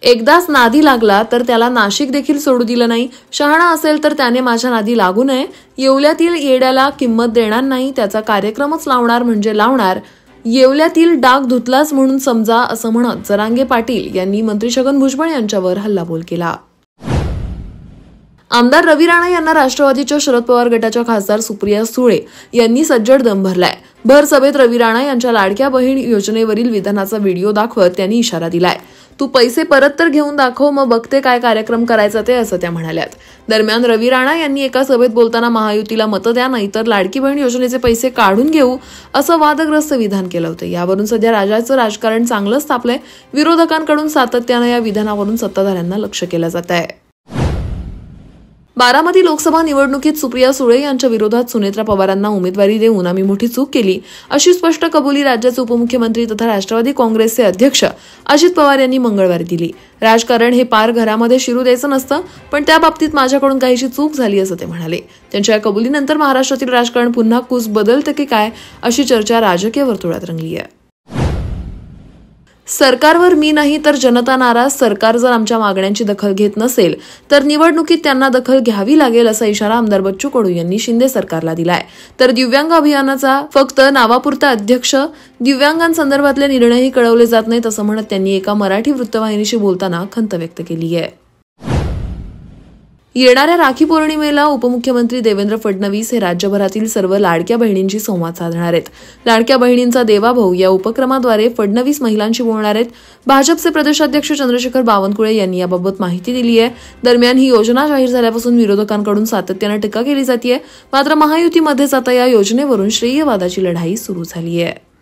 एकदाच नादी लागला तर त्याला नाशिक देखील सोडू दिलं नाही. शहाणा असेल तर त्याने माझ्या नादी लागू नये. येवल्यातील येड्याला किंमत देणार नाही, त्याचा कार्यक्रमच लावणार म्हणजे लावणार. येवल्यातील डाग धुतलाच म्हणून समजा, असं म्हणत जरांगे पाटील यांनी मंत्री छगन भुजबळ यांच्यावर हल्लाबोल केला. आमदार रवी राणा यांना राष्ट्रवादीच्या शरद पवार गटाच्या खासदार सुप्रिया सुळे यांनी सज्जड दम भरलाय. भर सभेत रवी राणा यांच्या लाडक्या बहीण योजनेवरील विधानाचा व्हिडिओ दाखवत त्यांनी इशारा दिलाय. तू पैसे परत तर घेऊन दाखव, मग बघते काय कार्यक्रम करायचा ते, असं त्या म्हणाल्यात. दरम्यान रवी राणा यांनी एका सभेत बोलताना महायुतीला मतं द्या नाहीतर लाडकी बहीण योजनेचे पैसे काढून घेऊ असं वादग्रस्त विधान केलं होतं. यावरून सध्या राज्याचं राजकारण चांगलंच तापलंय. विरोधकांकडून सातत्यानं या विधानावरून सत्ताधाऱ्यांना लक्ष केलं जात आहे. बारामती लोकसभा निवडणुकीत सुप्रिया सुळे यांच्या विरोधात सुनेत्रा पवारांना उमेदवारी देऊन आम्ही मोठी चूक केली अशी स्पष्ट कबुली राज्याचे उपमुख्यमंत्री तथा राष्ट्रवादी काँग्रेसचे अध्यक्ष अजित पवार यांनी मंगळवारी दिली. राजकारण हे पार घरामध्ये शिरू द्यायचं नसतं, पण त्या बाबतीत माझ्याकडून काहीशी चूक झाली असं ते म्हणाले. त्यांच्या या कबुलीनंतर महाराष्ट्रातील राजकारण पुन्हा कूस बदलतं की काय अशी चर्चा राजकीय वर्तुळात रंगली आहे. सरकारवर मी नाही तर जनता नाराज. सरकार जर आमच्या मागण्यांची दखल घेत नसेल तर निवडणुकीत त्यांना दखल घ्यावी लागेल असा इशारा आमदार बच्चू कडू यांनी शिंदे सरकारला दिलाय. तर दिव्यांग अभियानाचा फक्त नावापुरता अध्यक्ष, दिव्यांगांसंदर्भातले निर्णयही कळवले जात नाहीत असं म्हणत त्यांनी एका मराठी वृत्तवाहिनीशी बोलताना खंत व्यक्त केली आहे. येणाऱ्या राखी पौर्णिमेला उपमुख्यमंत्री देवेंद्र फडणवीस हे राज्यभरातील सर्व लाडक्या बहिणींशी संवाद साधणार आहेत. लाडक्या बहिणींचा देवाभाऊ या उपक्रमाद्वारे फडणवीस महिलांशी बोलणार आहेत. भाजपचे प्रदेशाध्यक्ष चंद्रशेखर बावनकुळे यांनी याबाबत माहिती दिली आहे. दरम्यान ही योजना जाहीर झाल्यापासून विरोधकांकडून सातत्यानं टीका केली जाते. मात्र महायुतीमध्येच आता या योजनेवरून श्रेयवादाची लढाई सुरू झाली आहे.